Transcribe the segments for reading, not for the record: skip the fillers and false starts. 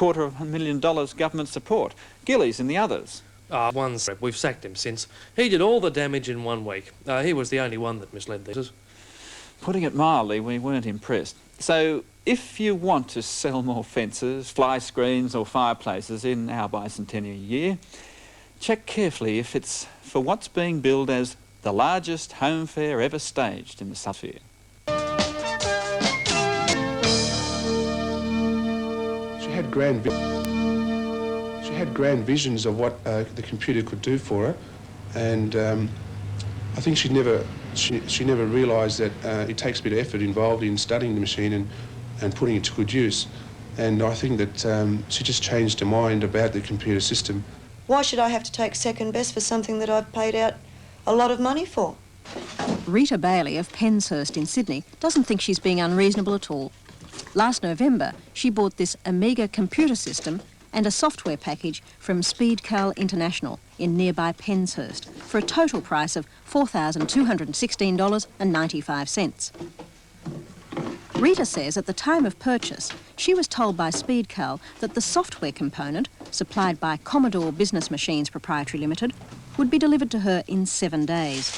$250,000 government support. Gillies and the others. We've sacked him since. He did all the damage in 1 week. He was the only one that misled these. Putting it mildly, we weren't impressed. So, if you want to sell more fences, fly screens or fireplaces in our bicentennial year, check carefully if it's for what's being billed as the largest home fair ever staged in the South. She had grand visions of what the computer could do for her, and I think she never realised that it takes a bit of effort involved in studying the machine and putting it to good use. And I think that she just changed her mind about the computer system. Why should I have to take second best for something that I've paid out a lot of money for? Rita Bailey of Penshurst in Sydney doesn't think she's being unreasonable at all. Last November, she bought this Amiga computer system and a software package from SpeedCal International in nearby Penshurst for a total price of $4,216.95. Rita says at the time of purchase, she was told by SpeedCal that the software component, supplied by Commodore Business Machines Proprietary Limited, would be delivered to her in 7 days.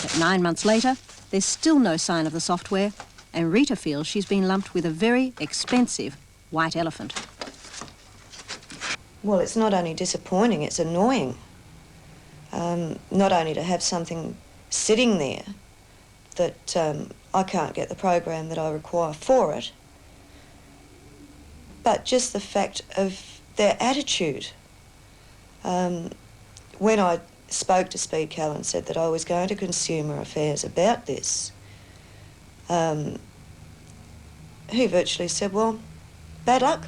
But 9 months later, there's still no sign of the software, and Rita feels she's been lumped with a very expensive white elephant. Well, it's not only disappointing, it's annoying. Not only to have something sitting there that I can't get the program that I require for it, but just the fact of their attitude. When I spoke to SpeedCal and said that I was going to Consumer Affairs about this, he virtually said, well, bad luck.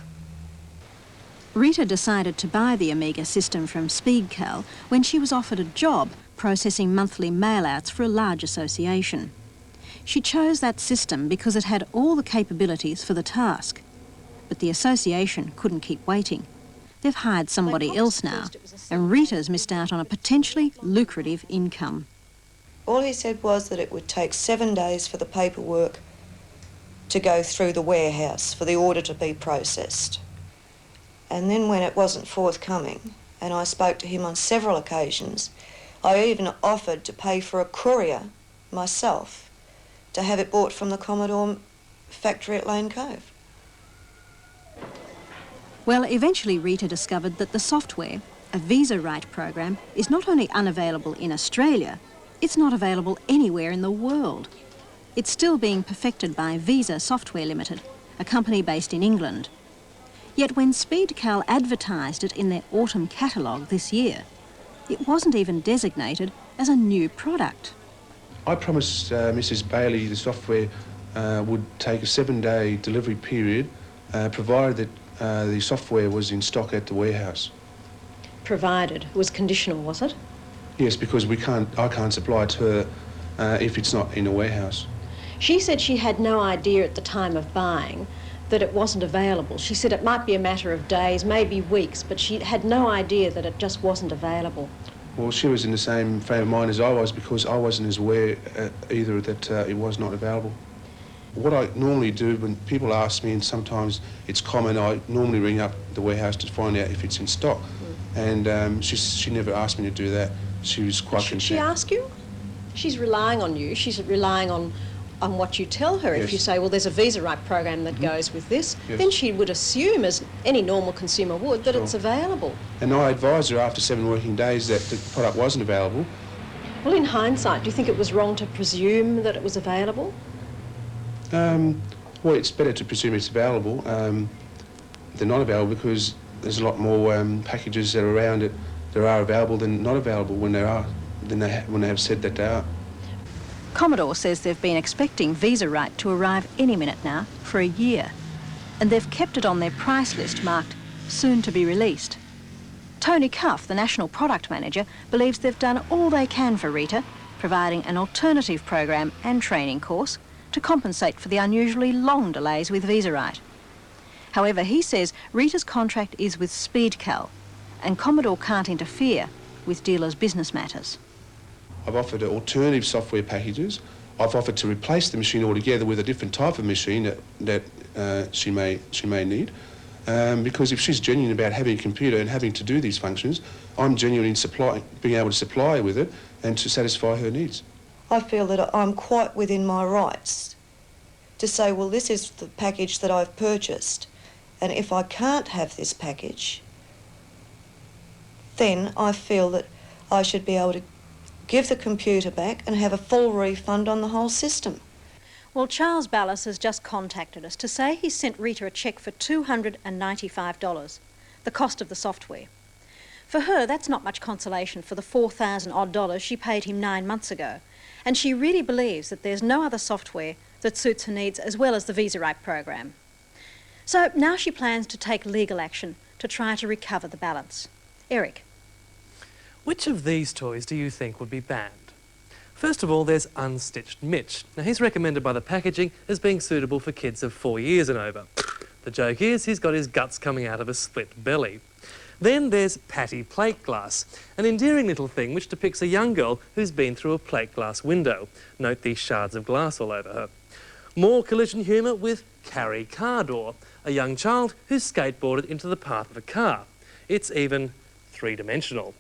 Rita decided to buy the Amiga system from SpeedCal when she was offered a job processing monthly mail-outs for a large association. She chose that system because it had all the capabilities for the task. But the association couldn't keep waiting. They've hired somebody else now, and Rita's missed out on a potentially lucrative income. All he said was that it would take 7 days for the paperwork to go through the warehouse for the order to be processed. And then when it wasn't forthcoming, and I spoke to him on several occasions, I even offered to pay for a courier myself to have it bought from the Commodore factory at Lane Cove. Well, eventually Rita discovered that the software, a Visa Write program, is not only unavailable in Australia, it's not available anywhere in the world. It's still being perfected by Visa Software Limited, a company based in England. Yet when SpeedCal advertised it in their autumn catalogue this year, it wasn't even designated as a new product. I promised Mrs. Bailey the software would take a 7-day delivery period, provided that the software was in stock at the warehouse. Provided? It was conditional, was it? Yes, because I can't supply it to her if it's not in a warehouse. She said she had no idea at the time of buying that it wasn't available. She said it might be a matter of days, maybe weeks, but she had no idea that it just wasn't available. Well, she was in the same frame of mind as I was, because I wasn't as aware either that it was not available. What I normally do when people ask me, and sometimes it's common, I normally ring up the warehouse to find out if it's in stock. And she never asked me to do that. She was quite content. Should she ask you? She's relying on you. She's relying on what you tell her. Yes. If you say, well, there's a Visa Write program that goes with this, yes, then she would assume, as any normal consumer would, that it's available. And I advised her after 7 working days that the product wasn't available. Well, in hindsight, do you think it was wrong to presume that it was available? Well, it's better to presume it's available than not available, because there's a lot more packages that are around it that are available than not available when they have said that they are. Commodore says they've been expecting Visa Write to arrive any minute now for a year, and they've kept it on their price list marked soon to be released. Tony Cuff, the National Product Manager, believes they've done all they can for Rita, providing an alternative program and training course to compensate for the unusually long delays with Visa Write. However, he says Rita's contract is with SpeedCal, and Commodore can't interfere with dealers' business matters. I've offered alternative software packages. I've offered to replace the machine altogether with a different type of machine that she may need. because if she's genuine about having a computer and having to do these functions, I'm genuine in being able to supply her with it and to satisfy her needs. I feel that I'm quite within my rights to say, well, this is the package that I've purchased, and if I can't have this package, then I feel that I should be able to give the computer back and have a full refund on the whole system. Well, Charles Ballas has just contacted us to say he sent Rita a cheque for $295, the cost of the software. For her, that's not much consolation for the $4,000 odd she paid him 9 months ago, and she really believes that there's no other software that suits her needs as well as the Visa Right program. So now she plans to take legal action to try to recover the balance. Eric. Which of these toys do you think would be banned? First of all, there's Unstitched Mitch. Now, he's recommended by the packaging as being suitable for kids of 4 years and over. The joke is he's got his guts coming out of a split belly. Then there's Patty Plate Glass, an endearing little thing which depicts a young girl who's been through a plate glass window. Note these shards of glass all over her. More collision humour with Carrie Car Door, a young child who's skateboarded into the path of a car. It's even three-dimensional.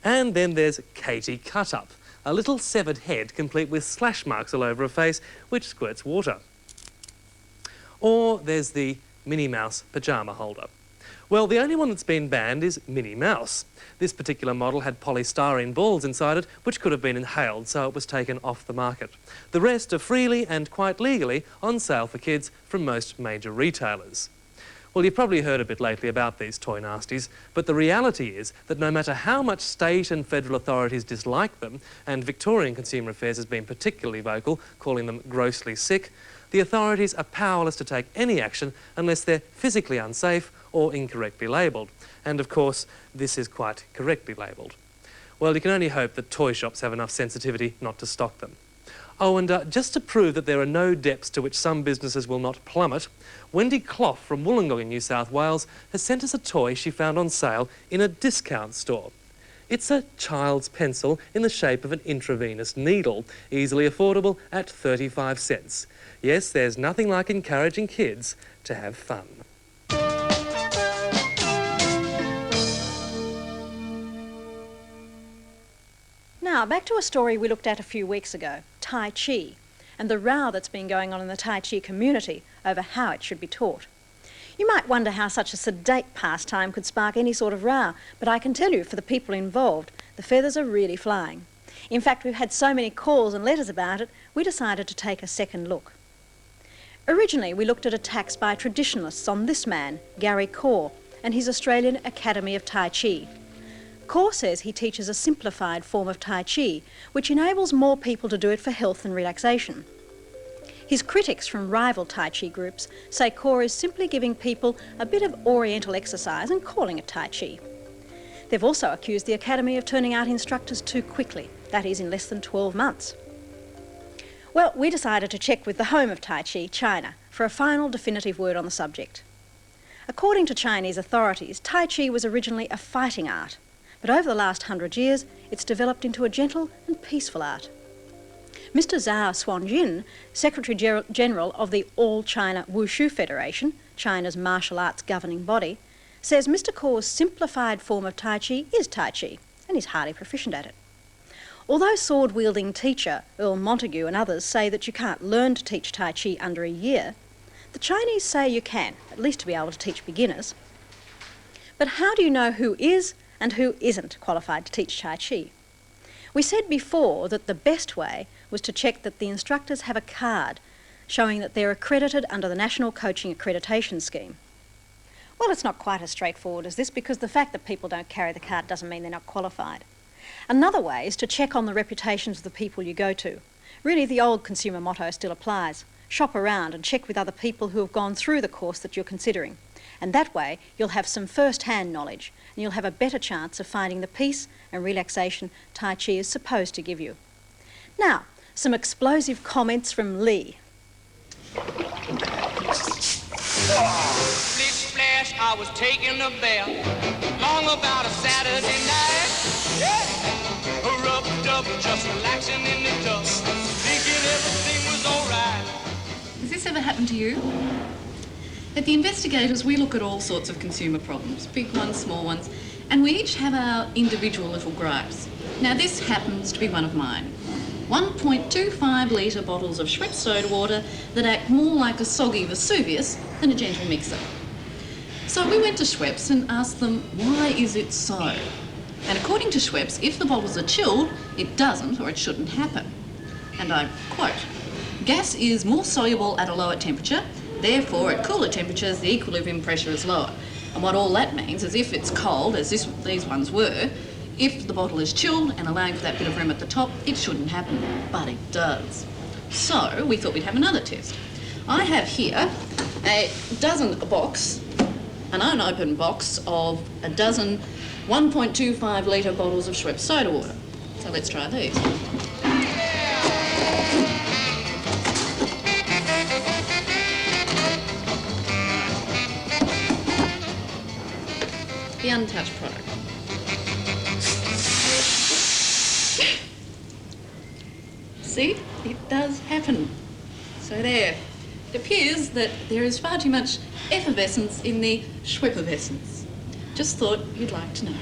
And then there's Katie Cut Up, a little severed head complete with slash marks all over her face which squirts water. Or there's the Minnie Mouse pyjama holder. Well, the only one that's been banned is Minnie Mouse. This particular model had polystyrene balls inside it which could have been inhaled, so it was taken off the market. The rest are freely and quite legally on sale for kids from most major retailers. Well, you've probably heard a bit lately about these toy nasties, but the reality is that no matter how much state and federal authorities dislike them, and Victorian Consumer Affairs has been particularly vocal, calling them grossly sick, the authorities are powerless to take any action unless they're physically unsafe or incorrectly labelled. And of course, this is quite correctly labelled. Well, you can only hope that toy shops have enough sensitivity not to stock them. Oh, and just to prove that there are no depths to which some businesses will not plummet, Wendy Clough from Wollongong in New South Wales has sent us a toy she found on sale in a discount store. It's a child's pencil in the shape of an intravenous needle, easily affordable at 35 cents. Yes, there's nothing like encouraging kids to have fun. Now, back to a story we looked at a few weeks ago, Tai Chi, and the row that's been going on in the Tai Chi community over how it should be taught. You might wonder how such a sedate pastime could spark any sort of row, but I can tell you, for the people involved, the feathers are really flying. In fact, we've had so many calls and letters about it, we decided to take a second look. Originally, we looked at attacks by traditionalists on this man, Gary Kaur, and his Australian Academy of Tai Chi. Kaur says he teaches a simplified form of Tai Chi, which enables more people to do it for health and relaxation. His critics from rival Tai Chi groups say Kaur is simply giving people a bit of oriental exercise and calling it Tai Chi. They've also accused the Academy of turning out instructors too quickly, that is, in less than 12 months. Well, we decided to check with the home of Tai Chi, China, for a final definitive word on the subject. According to Chinese authorities, Tai Chi was originally a fighting art, but over the last 100 years, it's developed into a gentle and peaceful art. Mr. Zhao Xuanjin, Secretary General of the All China Wushu Federation, China's martial arts governing body, says Mr. Kaur's simplified form of Tai Chi is Tai Chi, and he's highly proficient at it. Although sword-wielding teacher Earl Montague and others say that you can't learn to teach Tai Chi under a year, the Chinese say you can, at least to be able to teach beginners. But how do you know who is and who isn't qualified to teach Tai Chi? We said before that the best way was to check that the instructors have a card showing that they're accredited under the National Coaching Accreditation Scheme. Well, it's not quite as straightforward as this, because the fact that people don't carry the card doesn't mean they're not qualified. Another way is to check on the reputations of the people you go to. Really, the old consumer motto still applies. Shop around and check with other people who have gone through the course that you're considering. And that way, you'll have some first-hand knowledge, and you'll have a better chance of finding the peace and relaxation Tai Chi is supposed to give you. Now, some explosive comments from Lee. Splish splash, I was taking a bath, long about a Saturday night. Yeah, rubbed up, just relaxing in the tub, thinking everything was all right. Has this ever happened to you? At the Investigators, we look at all sorts of consumer problems, big ones, small ones, and we each have our individual little gripes. Now, this happens to be one of mine. 1.25 litre bottles of Schweppes soda water that act more like a soggy Vesuvius than a gentle mixer. So we went to Schweppes and asked them, why is it so? And according to Schweppes, if the bottles are chilled, it doesn't or it shouldn't happen. And I quote, gas is more soluble at a lower temperature, therefore at cooler temperatures the equilibrium pressure is lower. And what all that means is if it's cold, as these ones were, if the bottle is chilled and allowing for that bit of room at the top, it shouldn't happen, but it does. So we thought we'd have another test. I have here a dozen box, an unopened box of a dozen 1.25 litre bottles of Schweppes soda water. So let's try these. The untouched product. See, it does happen. So there. It appears that there is far too much effervescence in the Schweppevescence. Just thought you'd like to know.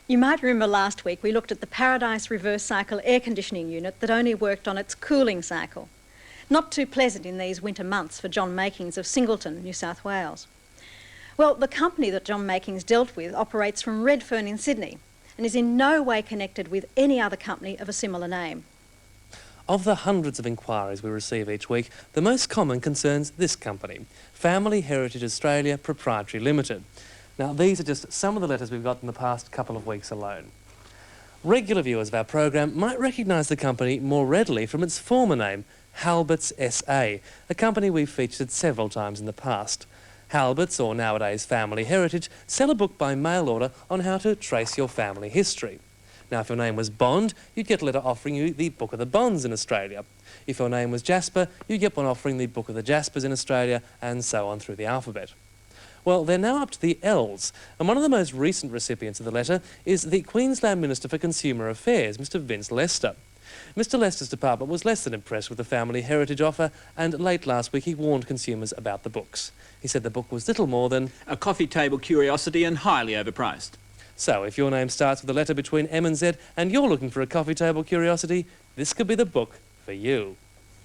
You might remember last week we looked at the Paradise reverse cycle air conditioning unit that only worked on its cooling cycle. Not too pleasant in these winter months for John Makings of Singleton, New South Wales. Well, the company that John Makings dealt with operates from Redfern in Sydney and is in no way connected with any other company of a similar name. Of the hundreds of inquiries we receive each week, the most common concerns this company, Family Heritage Australia Proprietary Limited. Now, these are just some of the letters we've got in the past couple of weeks alone. Regular viewers of our program might recognise the company more readily from its former name, Halberts SA, a company we've featured several times in the past. Halberts, or nowadays Family Heritage, sell a book by mail order on how to trace your family history. Now, if your name was Bond, you'd get a letter offering you the Book of the Bonds in Australia. If your name was Jasper, you'd get one offering the Book of the Jaspers in Australia, and so on through the alphabet. Well, they're now up to the L's, and one of the most recent recipients of the letter is the Queensland Minister for Consumer Affairs, Mr Vince Lester. Mr Lester's department was less than impressed with the Family Heritage offer, and late last week he warned consumers about the books. He said the book was little more than a coffee table curiosity and highly overpriced. So, if your name starts with a letter between M and Z and you're looking for a coffee table curiosity, this could be the book for you.